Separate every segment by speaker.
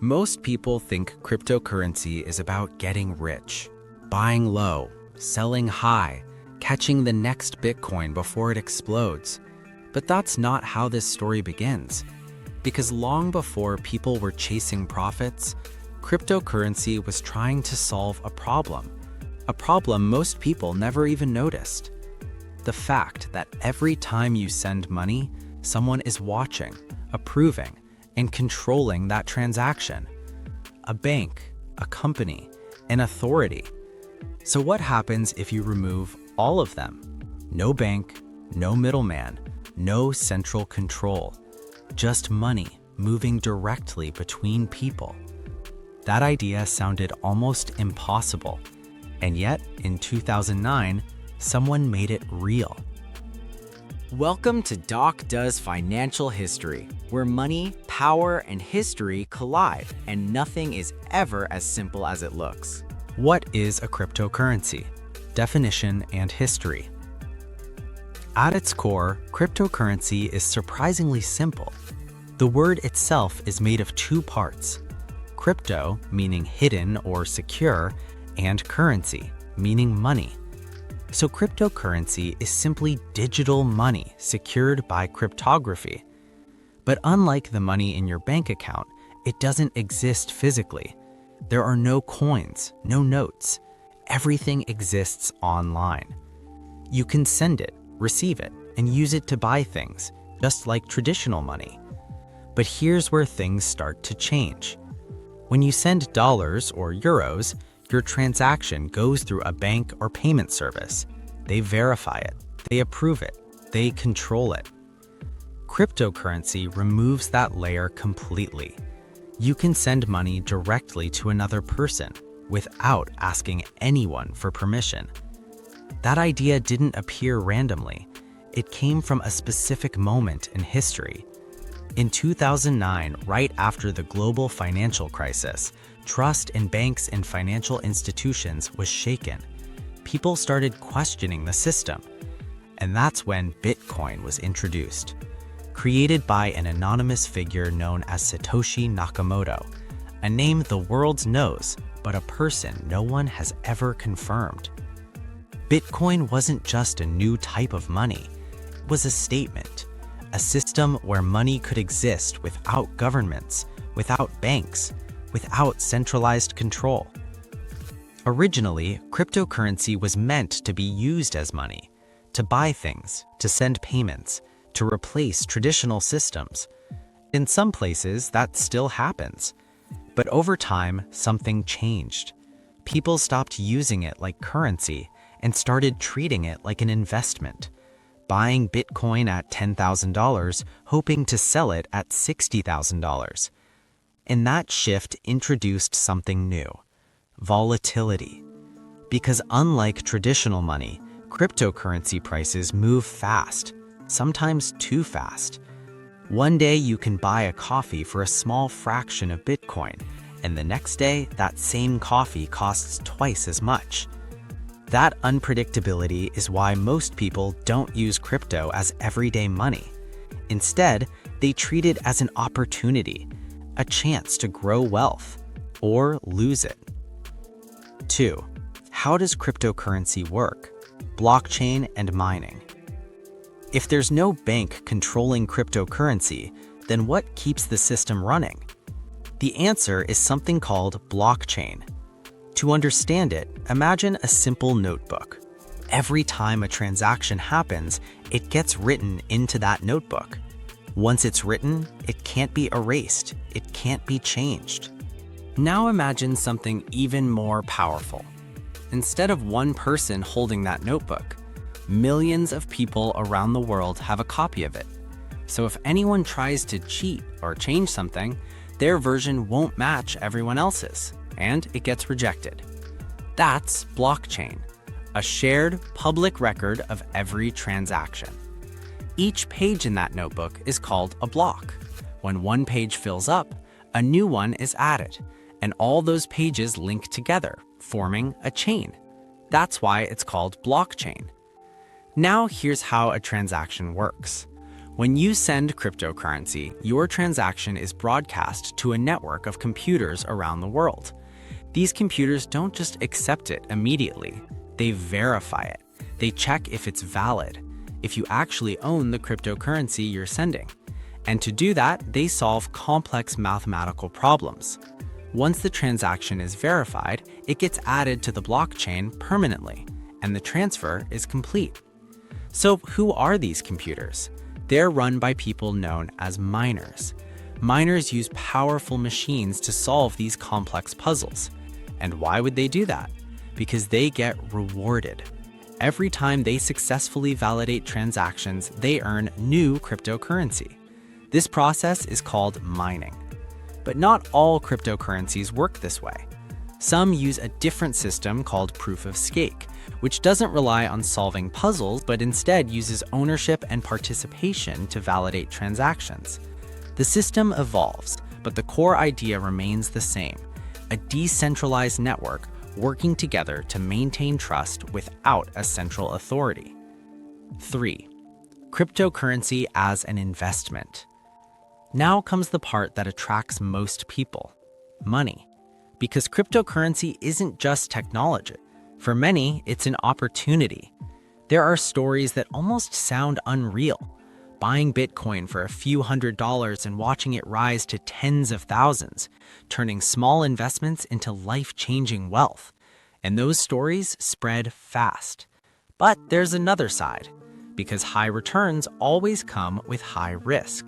Speaker 1: Most people think cryptocurrency is about getting rich, buying low, selling high, catching the next Bitcoin before it explodes. But that's not how this story begins. Because long before people were chasing profits, cryptocurrency was trying to solve a problem most people never even noticed. The fact that every time you send money, someone is watching, approving, and controlling that transaction. A bank, a company, an authority. So what happens if you remove all of them? No bank, no middleman, no central control. Just money moving directly between people. That idea sounded almost impossible. And yet, in 2009, someone made it real.
Speaker 2: Welcome to Doc Does Financial History, where money, power, and history collide, and nothing is ever as simple as it looks.
Speaker 1: What is a cryptocurrency? Definition and history. At its core, cryptocurrency is surprisingly simple. The word itself is made of two parts. Crypto, meaning hidden or secure, and currency, meaning money. So cryptocurrency is simply digital money secured by cryptography. But unlike the money in your bank account, it doesn't exist physically. There are no coins, no notes. Everything exists online. You can send it, receive it, and use it to buy things, just like traditional money. But here's where things start to change. When you send dollars or euros, your transaction goes through a bank or payment service. They verify it, they approve it, they control it. Cryptocurrency removes that layer completely. You can send money directly to another person without asking anyone for permission. That idea didn't appear randomly. It came from a specific moment in history. In 2009, right after the global financial crisis, trust in banks and financial institutions was shaken. People started questioning the system. And that's when Bitcoin was introduced. Created by an anonymous figure known as Satoshi Nakamoto, a name the world knows, but a person no one has ever confirmed. Bitcoin wasn't just a new type of money. It was a statement. A system where money could exist without governments, without banks, without centralized control. Originally, cryptocurrency was meant to be used as money, to buy things, to send payments, to replace traditional systems. In some places, that still happens. But over time, something changed. People stopped using it like currency and started treating it like an investment. Buying Bitcoin at $10,000, hoping to sell it at $60,000. And that shift introduced something new: volatility. Because unlike traditional money, cryptocurrency prices move fast, sometimes too fast. One day you can buy a coffee for a small fraction of Bitcoin, and the next day that same coffee costs twice as much. That unpredictability is why most people don't use crypto as everyday money. Instead, they treat it as an opportunity, a chance to grow wealth, or lose it. 2. How does cryptocurrency work? Blockchain and mining. If there's no bank controlling cryptocurrency, then what keeps the system running? The answer is something called blockchain. To understand it, imagine a simple notebook. Every time a transaction happens, it gets written into that notebook. Once it's written, it can't be erased, it can't be changed. Now imagine something even more powerful. Instead of one person holding that notebook, millions of people around the world have a copy of it. So if anyone tries to cheat or change something, their version won't match everyone else's, and it gets rejected. That's blockchain, a shared public record of every transaction. Each page in that notebook is called a block. When one page fills up, a new one is added, and all those pages link together, forming a chain. That's why it's called blockchain. Now here's how a transaction works. When you send cryptocurrency, your transaction is broadcast to a network of computers around the world. These computers don't just accept it immediately, they verify it. They check if it's valid, if you actually own the cryptocurrency you're sending. And to do that, they solve complex mathematical problems. Once the transaction is verified, it gets added to the blockchain permanently, and the transfer is complete. So who are these computers? They're run by people known as miners. Miners use powerful machines to solve these complex puzzles. And why would they do that? Because they get rewarded. Every time they successfully validate transactions, they earn new cryptocurrency. This process is called mining. But not all cryptocurrencies work this way. Some use a different system called proof of stake, which doesn't rely on solving puzzles, but instead uses ownership and participation to validate transactions. The system evolves, but the core idea remains the same: a decentralized network working together to maintain trust without a central authority. 3. Cryptocurrency as an investment. Now comes the part that attracts most people: money. Because cryptocurrency isn't just technology. For many, it's an opportunity. There are stories that almost sound unreal. Buying Bitcoin for a few $100s and watching it rise to tens of thousands, turning small investments into life-changing wealth. And those stories spread fast. But there's another side, because high returns always come with high risk.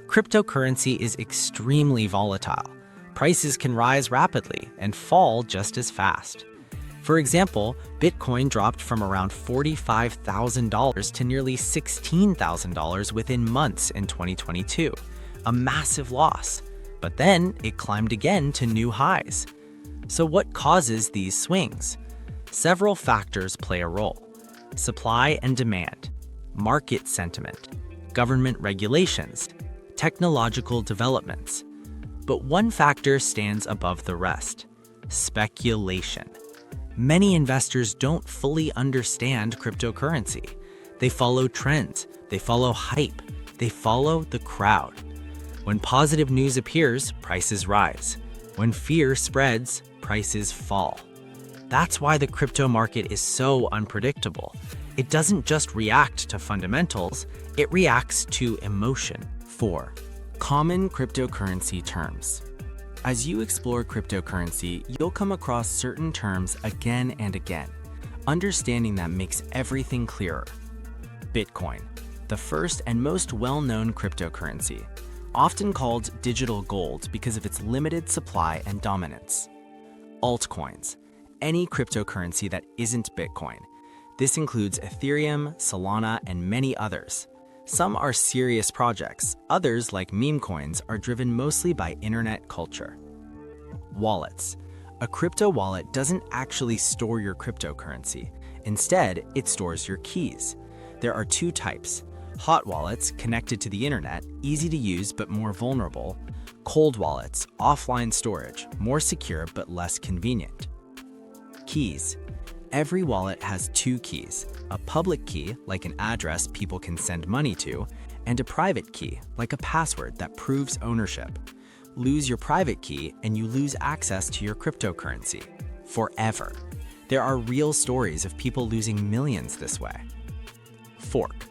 Speaker 1: Cryptocurrency is extremely volatile. Prices can rise rapidly and fall just as fast. For example, Bitcoin dropped from around $45,000 to nearly $16,000 within months in 2022, a massive loss. But then it climbed again to new highs. So what causes these swings? Several factors play a role: supply and demand, market sentiment, government regulations, technological developments. But one factor stands above the rest: speculation. Many investors don't fully understand cryptocurrency. They follow trends, they follow hype, they follow the crowd. When positive news appears, prices rise. When fear spreads, prices fall. That's why the crypto market is so unpredictable. It doesn't just react to fundamentals, it reacts to emotion. 4. Common cryptocurrency terms. As you explore cryptocurrency, you'll come across certain terms again and again. Understanding that makes everything clearer. Bitcoin, the first and most well-known cryptocurrency, often called digital gold because of its limited supply and dominance. Altcoins, any cryptocurrency that isn't Bitcoin. This includes Ethereum, Solana, and many others. Some are serious projects, others, like meme coins, are driven mostly by internet culture. Wallets. A crypto wallet doesn't actually store your cryptocurrency. Instead, it stores your keys. There are two types: hot wallets, connected to the internet, easy to use but more vulnerable; cold wallets, offline storage, more secure but less convenient. Keys. Every wallet has two keys: a public key, like an address people can send money to, and a private key, like a password that proves ownership. Lose your private key and you lose access to your cryptocurrency forever. There are real stories of people losing millions this way. Fork.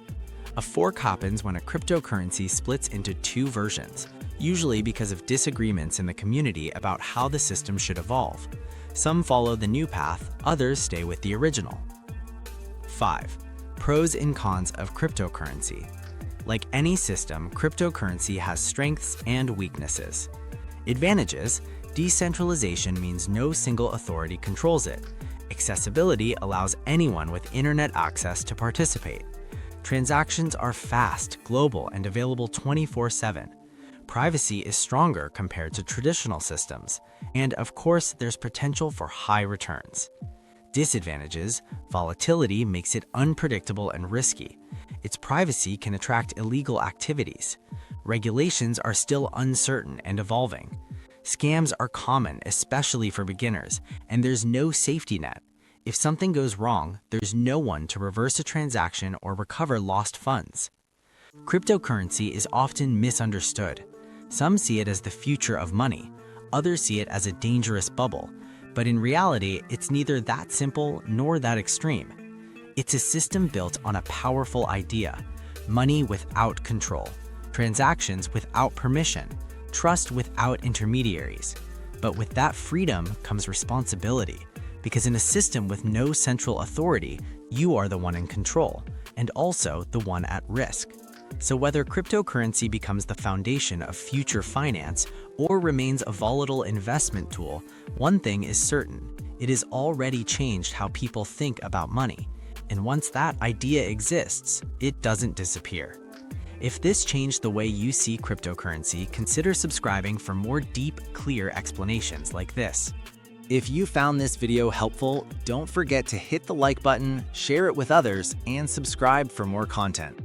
Speaker 1: A fork happens when a cryptocurrency splits into two versions, usually because of disagreements in the community about how the system should evolve. Some follow the new path, others stay with the original. 5. Pros and cons of cryptocurrency. Like any system, cryptocurrency has strengths and weaknesses. Advantages: decentralization means no single authority controls it. Accessibility allows anyone with internet access to participate. Transactions are fast, global, and available 24/7. Privacy is stronger compared to traditional systems. And of course, there's potential for high returns. Disadvantages: volatility makes it unpredictable and risky. Its privacy can attract illegal activities. Regulations are still uncertain and evolving. Scams are common, especially for beginners, and there's no safety net. If something goes wrong, there's no one to reverse a transaction or recover lost funds. Cryptocurrency is often misunderstood. Some see it as the future of money, others see it as a dangerous bubble, but in reality, it's neither that simple nor that extreme. It's a system built on a powerful idea: money without control, transactions without permission, trust without intermediaries. But with that freedom comes responsibility, because in a system with no central authority, you are the one in control, and also the one at risk. So whether cryptocurrency becomes the foundation of future finance or remains a volatile investment tool, one thing is certain: it has already changed how people think about money. And once that idea exists, it doesn't disappear. If this changed the way you see cryptocurrency, consider subscribing for more deep, clear explanations like this.
Speaker 2: If you found this video helpful, don't forget to hit the like button, share it with others, and subscribe for more content.